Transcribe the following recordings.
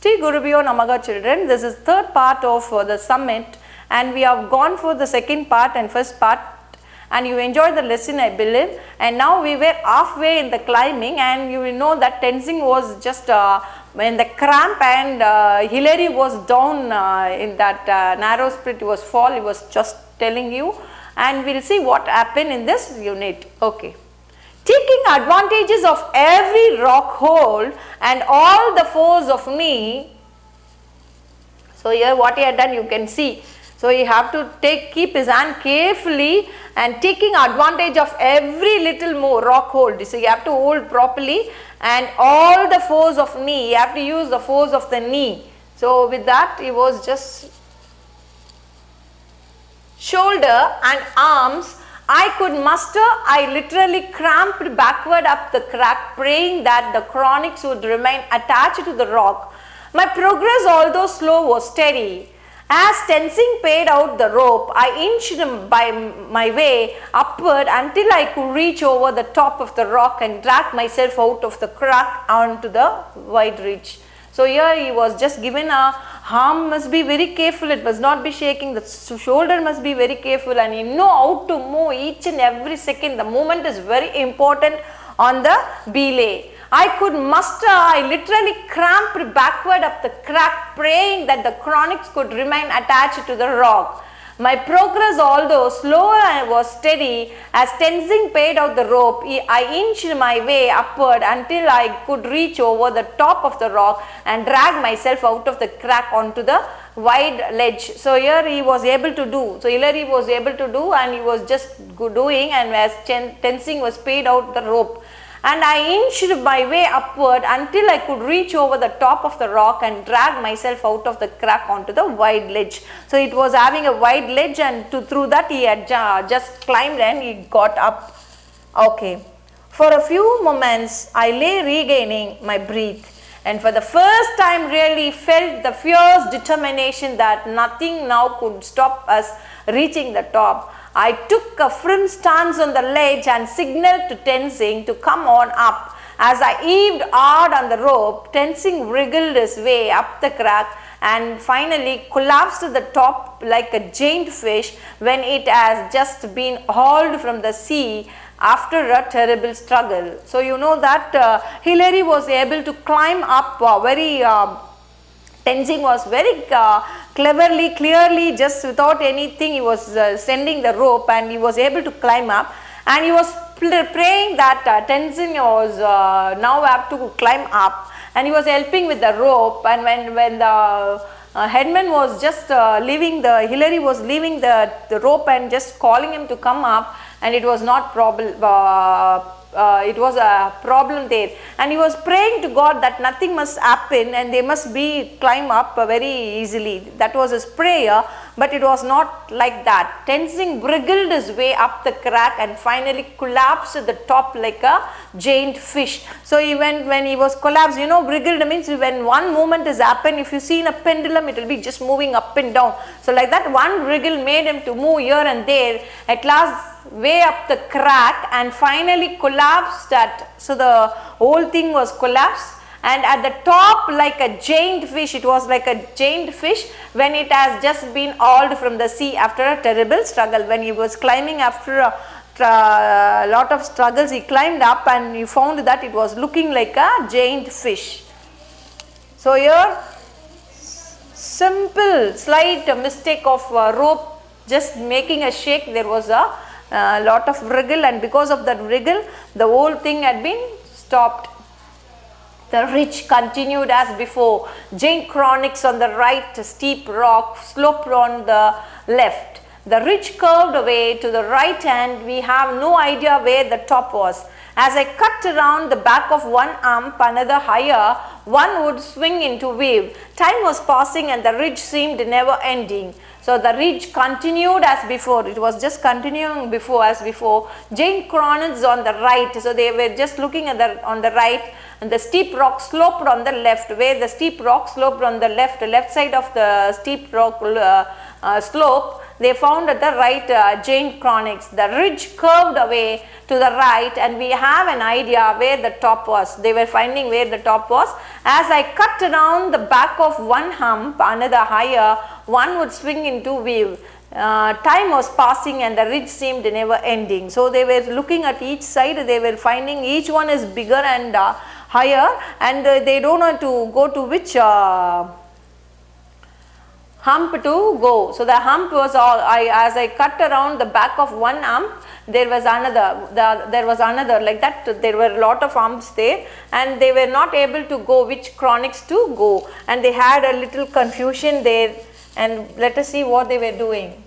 Sri Gurubhyo Namaha children, this is third part of the summit and we have gone for the second part and first part and you enjoyed the lesson I believe, and now we were halfway in the climbing and you will know that Tenzing was just in the cramp and Hilary was down in that narrow split, he was fall, he was just telling you, and we will see what happened in this unit. Okay. Taking advantages of every rock hold and all the force of me. So here what he had done you can see. So you have to keep his hand carefully and taking advantage of every little more rock hold. So you have to hold properly and all the force of knee. You have to use the force of the knee. So with that he was just shoulder and arms. I could muster, I literally cramped backward up the crack, praying that the chronics would remain attached to the rock. My progress, although slow, was steady. As Tenzing paid out the rope, I inched by my way upward until I could reach over the top of the rock and drag myself out of the crack onto the wide ridge. So here he was just given a arm must be very careful, it must not be shaking, the shoulder must be very careful and you know how to move each and every second. The movement is very important on the belay. I could muster, I literally cramped backward up the crack, praying that the chronics could remain attached to the rock. My progress, although slow, was steady. As Tenzing paid out the rope, I inched my way upward until I could reach over the top of the rock and drag myself out of the crack onto the wide ledge. So here he was able to do. So Hilary was able to do and he was just doing, and as Tenzing was paid out the rope. And I inched my way upward until I could reach over the top of the rock and drag myself out of the crack onto the wide ledge. So it was having a wide ledge and through that he had just climbed and he got up. Okay. For a few moments I lay regaining my breath and for the first time really felt the fierce determination that nothing now could stop us reaching the top. I took a firm stance on the ledge and signaled to Tenzing to come on up. As I heaved hard on the rope, Tenzing wriggled his way up the crack and finally collapsed to the top like a giant fish when it has just been hauled from the sea after a terrible struggle. So you know that Hilary was able to climb up Tenzing was very cleverly, clearly, just without anything, he was sending the rope and he was able to climb up and he was praying that Tenzing was now have to climb up and he was helping with the rope, and when the headman was just leaving Hilary was leaving the rope and just calling him to come up, and it was not it was a problem there, and he was praying to God that nothing must happen and they must be climb up very easily. That was his prayer, but it was not like that. Tenzing wriggled his way up the crack and finally collapsed at the top like a giant fish. So when he was collapsed, you know, wriggled means when one movement is happened, if you see in a pendulum it will be just moving up and down. So like that one wriggle made him to move here and there. At last way up the crack and finally collapsed so the whole thing was collapsed, and at the top like a giant fish, it was like a giant fish when it has just been hauled from the sea after a terrible struggle. When he was climbing after a lot of struggles, he climbed up and he found that it was looking like a giant fish. So here simple slight mistake of rope just making a shake, there was a lot of wriggle, and because of that wriggle the whole thing had been stopped. The ridge continued as before, giant chronics on the right, steep rock sloped on the left. The ridge curved away to the right and we have no idea where the top was. As I cut around the back of one hump, another higher, one would swing into wave. Time was passing and the ridge seemed never ending. So the ridge continued as before, it was just continuing as before. Giant chronics on the right, so they were just looking at on the right, and the steep rock sloped on the left. Where the steep rock sloped on the left side of the steep rock slope, they found at the right giant chronics. The ridge curved away to the right, and we have an idea where the top was. They were finding where the top was. As I cut around the back of one hump, another higher, one would swing into view. Time was passing and the ridge seemed never ending. So they were looking at each side, they were finding each one is bigger and higher, and they don't know to go to which hump to go. So the hump was all, as I cut around the back of one hump, there was another like that. There were a lot of humps there, and they were not able to go which chronics to go, and they had a little confusion there. And let us see what they were doing.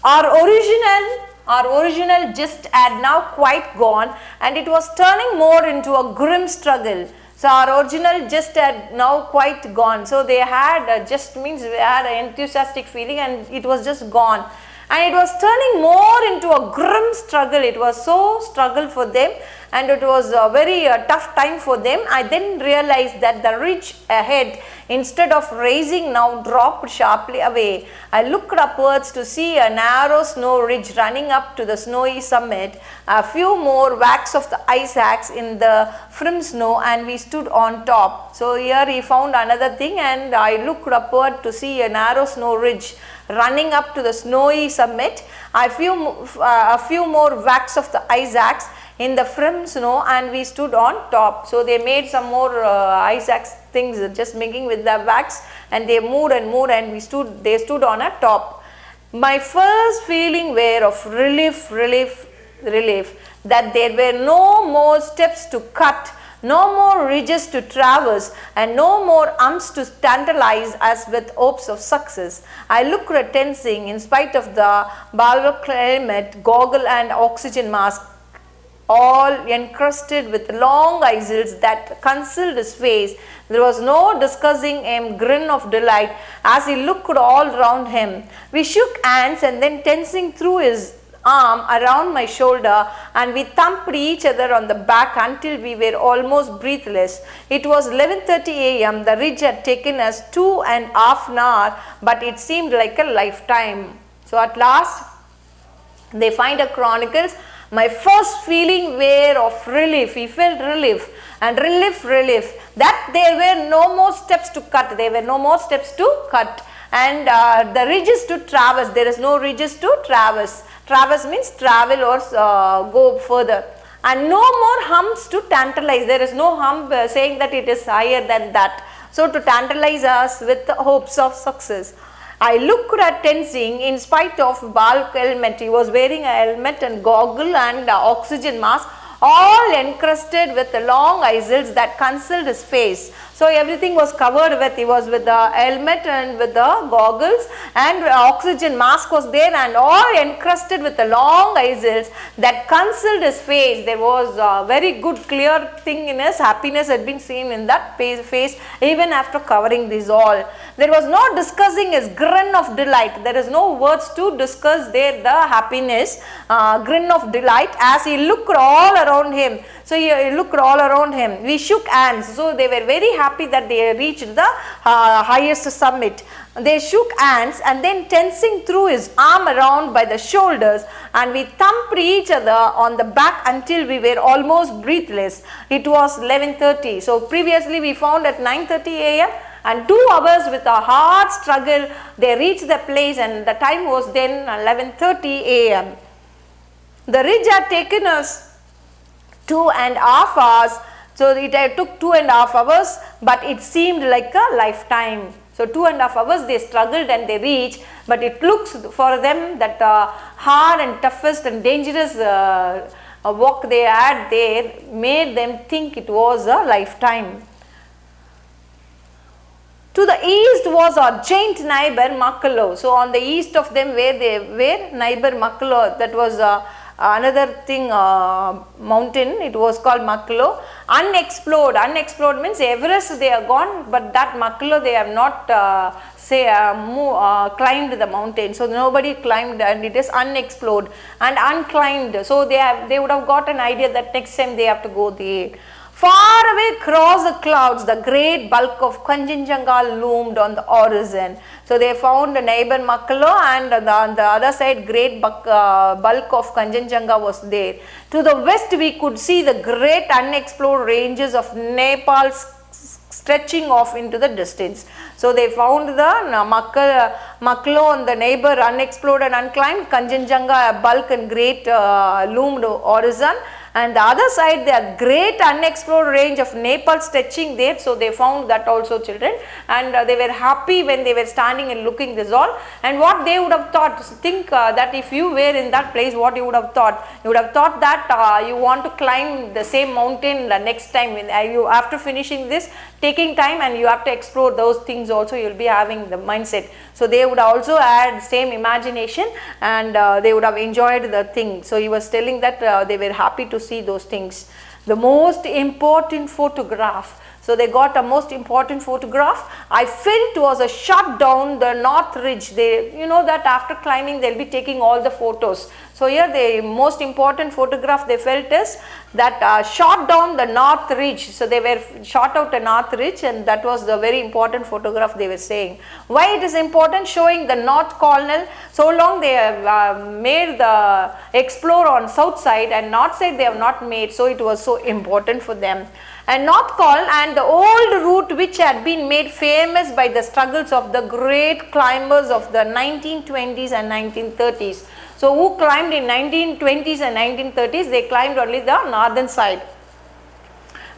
Our original gist had now quite gone, and it was turning more into a grim struggle. So our original gist had now quite gone. So they had just means they had an enthusiastic feeling, and it was just gone. And it was turning more into a grim struggle. It was so struggle for them, and it was a very tough time for them. I then realized that the ridge ahead, instead of rising, now dropped sharply away. I looked upwards to see a narrow snow ridge running up to the snowy summit, a few more whacks of the ice axe in the firm snow, and we stood on top. So here he found another thing, and I looked upward to see a narrow snow ridge running up to the snowy summit, a few more whacks of the ice axe in the firm snow, and we stood on top. So they made some more ice axe things, just making with the wax, and they moved and moved, and they stood on a top. My first feeling were of relief that there were no more steps to cut, no more ridges to traverse, and no more humps to tantalize us with hopes of success. I looked at Tenzing in spite of the bulwark helmet, goggle and oxygen mask, all encrusted with long eyesalts that concealed his face. There was no discussing him grin of delight as he looked all round him. We shook hands, and then Tenzing threw his arm around my shoulder, and we thumped each other on the back until we were almost breathless. It was 11:30 a.m. The ridge had taken us 2.5 hours, but it seemed like a lifetime. So at last they find a chronicles. My first feeling were of relief. He felt relief and relief that there were no more steps to cut. There were no more steps to cut, and the ridges to traverse. There is no ridges to traverse. Traverse means travel or go further, and no more humps to tantalize. There is no hump saying that it is higher than that. So to tantalize us with hopes of success. I looked at Tenzing in spite of bulk helmet. He was wearing a helmet and goggle and oxygen mask, all encrusted with long eyesalts that concealed his face. So everything was covered with, he was with the helmet and with the goggles, and oxygen mask was there, and all encrusted with the long eyesalts that concealed his face. There was a very good clear thing in his happiness had been seen in that face even after covering this all. There was no discussing his grin of delight. There is no words to discuss there the happiness, grin of delight as he looked all around him. So he looked all around him. We shook hands. So they were very happy that they reached the highest summit. They shook hands, and then Tenzing threw his arm around by the shoulders, and we thumped each other on the back until we were almost breathless. It was 11:30. So previously we found at 9:30 a.m. and 2 hours with a hard struggle they reached the place, and the time was then 11:30 a.m. The ridge had taken us 2.5 hours. So it took 2.5 hours, but it seemed like a lifetime. So 2.5 hours they struggled and they reached, but it looks for them that hard and toughest and dangerous walk they had there made them think it was a lifetime. To the east was our giant neighbor Makalo. So on the east of them were neighbor Makalo. That was another thing, mountain. It was called Makalo. Unexplored means Everest they are gone, but that Makalo they have not climbed the mountain. So nobody climbed, and it is unexplored and unclimbed. So they would have got an idea that next time they have to go there. Far away across the clouds, the great bulk of Kanchenjunga loomed on the horizon. So they found the neighbor Makalo, and on the other side great bulk of Kanchenjunga was there. To the west we could see the great unexplored ranges of Nepal stretching off into the distance. So they found the Makalo and the neighbor unexplored and unclimbed, Kanchenjunga bulk and great loomed horizon, and the other side the great unexplored range of Nepal stretching there. So they found that also, children, and they were happy when they were standing and looking this all. And what they would have thought, think that if you were in that place, what you would have thought? You would have thought that you want to climb the same mountain the next time. When you, after finishing this, taking time, and you have to explore those things also, you will be having the mindset. So they would also add same imagination, and they would have enjoyed the thing. So he was telling that they were happy to see those things. The most important photograph. So they got a most important photograph. I felt was a shot down the north ridge. They, you know that after climbing they'll be taking all the photos. So here the most important photograph they felt is that shot down the north ridge. So they were shot out the north ridge, and that was the very important photograph they were saying. Why it is important? Showing the North Colonel. So long they have made the explore on south side, and north side they have not made. So it was so important for them. And North Col and the old route which had been made famous by the struggles of the great climbers of the 1920s and 1930s. So who climbed in 1920s and 1930s? They climbed only the northern side.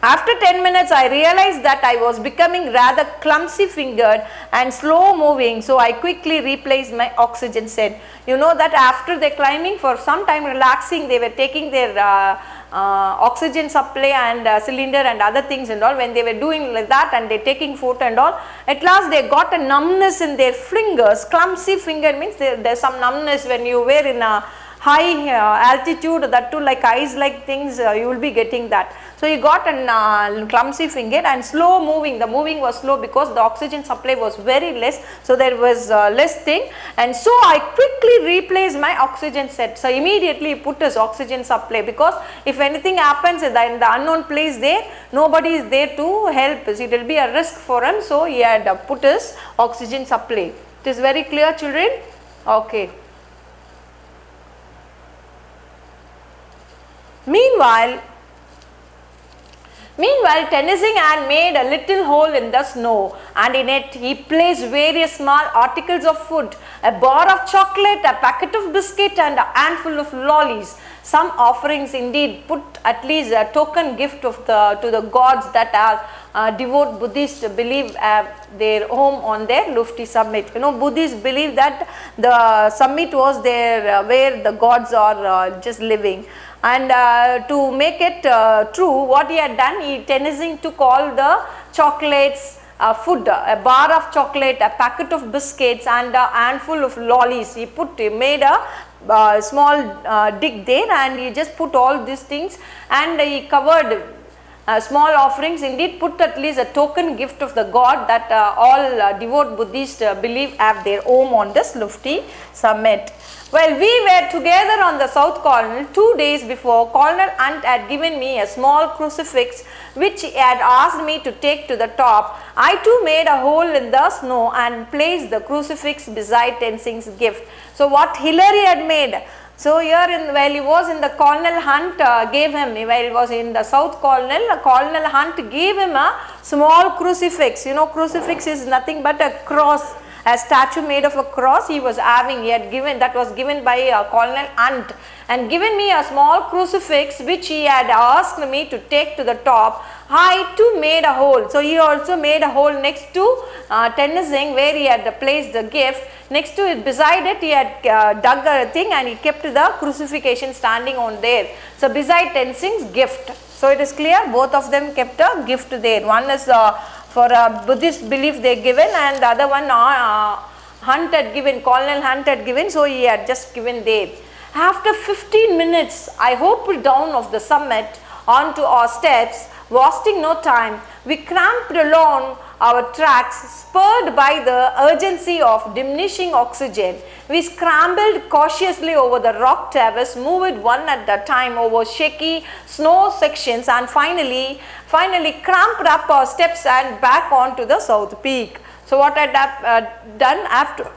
After 10 minutes, I realized that I was becoming rather clumsy fingered and slow moving, so I quickly replaced my oxygen set. You know that after they climbing for some time relaxing, they were taking their oxygen supply and cylinder and other things and all. When they were doing like that and they taking photo and all, at last they got a numbness in their fingers. Clumsy finger means there's some numbness when you were in a high altitude, that too like ice like things, you will be getting that. So he got a clumsy finger and slow moving. The moving was slow because the oxygen supply was very less, so there was less thing, and so I quickly replaced my oxygen set. So immediately he put his oxygen supply, because if anything happens in the unknown place there, nobody is there to help us, it will be a risk for him. So he had put his oxygen supply. It is very clear, children? Okay. Meanwhile, Tenzing had made a little hole in the snow, and in it he placed various small articles of food, a bar of chocolate, a packet of biscuit, and a handful of lollies. Some offerings indeed, put at least a token gift of to the gods that are devout Buddhists believe their home on their Lufti summit. You know, Buddhists believe that the summit was there where the gods are just living. And to make it true, what he had done, Tenzing took all the chocolates, food, a bar of chocolate, a packet of biscuits, and a handful of lollies. He made a small dig there, and he just put all these things, and he covered small offerings, indeed put at least a token gift of the god that all devout Buddhists believe have their home on this Lufti summit. Well, we were together on the South Colonel 2 days before. Colonel Hunt had given me a small crucifix which he had asked me to take to the top. I too made a hole in the snow and placed the crucifix beside Tenzing's gift. So what Hillary had made. So here while he was in the Colonel Hunt gave him, while he was in the South Colonel, Colonel Hunt gave him a small crucifix. You know, crucifix is nothing but a cross. A statue made of a cross he was having, he had given, that was given by Colonel Hunt, and given me a small crucifix which he had asked me to take to the top. I too made a hole. So he also made a hole next to Tenzing where he had placed the gift. Next to it, beside it, he had dug a thing and he kept the crucifixion standing on there. So beside Tenzing's gift. So it is clear, both of them kept a gift there. One is for a Buddhist belief they given, and the other one Hunt had given, Colonel Hunt had given, so he had just given there. After 15 minutes, I hopped down off the summit onto our steps, wasting no time. We cramped along our tracks, spurred by the urgency of diminishing oxygen. We scrambled cautiously over the rock terrace, moved one at a time over shaky snow sections, and finally cramped up our steps and back onto the south peak. So what I had done, after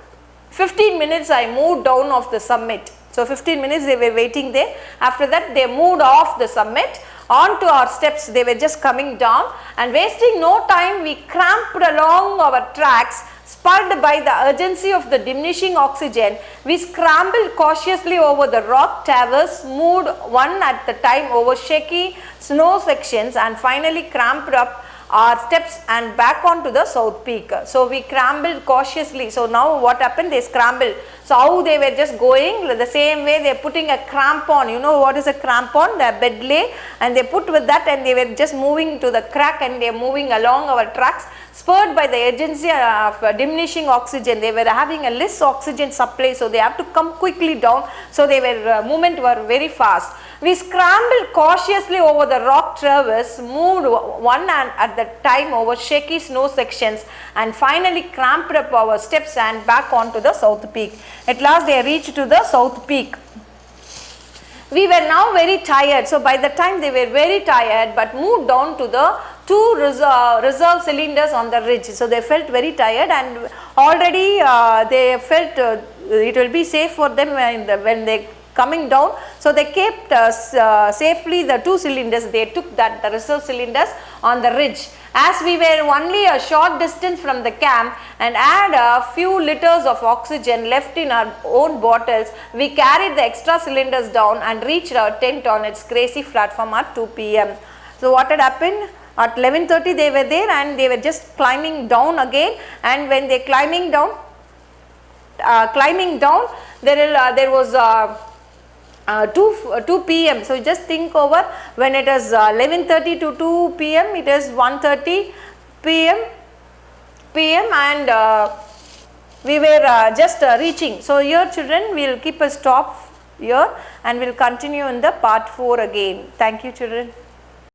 15 minutes I moved down off the summit. So 15 minutes they were waiting there. After that they moved off the summit onto our steps. They were just coming down, and wasting no time we cramped along our tracks, spurred by the urgency of the diminishing oxygen. We scrambled cautiously over the rock terrace, moved one at a time over shaky snow sections, and finally cramped up our steps and back onto the south peak. So we scrambled cautiously. So now what happened, they scrambled. So how they were just going, the same way they are putting a crampon. You know what is a crampon? The bed lay, and they put with that, and they were just moving to the crack, and they are moving along our tracks, spurred by the urgency of diminishing oxygen. They were having a less oxygen supply, so they have to come quickly down. So they were movement were very fast. We scrambled cautiously over the rock traverse, moved one at the time over shaky snow sections, and finally cramped up our steps and back onto the south peak. At last they reached to the south peak. We were now very tired. So by the time they were very tired, but moved down to the two reserve cylinders on the ridge. So they felt very tired, and already they felt it will be safe for them when they coming down. So they kept safely the two cylinders. They took the reserve cylinders on the ridge. As we were only a short distance from the camp and had a few liters of oxygen left in our own bottles, we carried the extra cylinders down and reached our tent on its grassy platform at 2 p.m. So what had happened? At 11:30 they were there, and they were just climbing down again, and when they climbing down, there was 2 p.m. So just think over, when it is 11:30 to 2 p.m. it is 1:30 p.m. and we were just reaching. So here children, we will keep a stop here and we will continue in the part 4 again. Thank you children.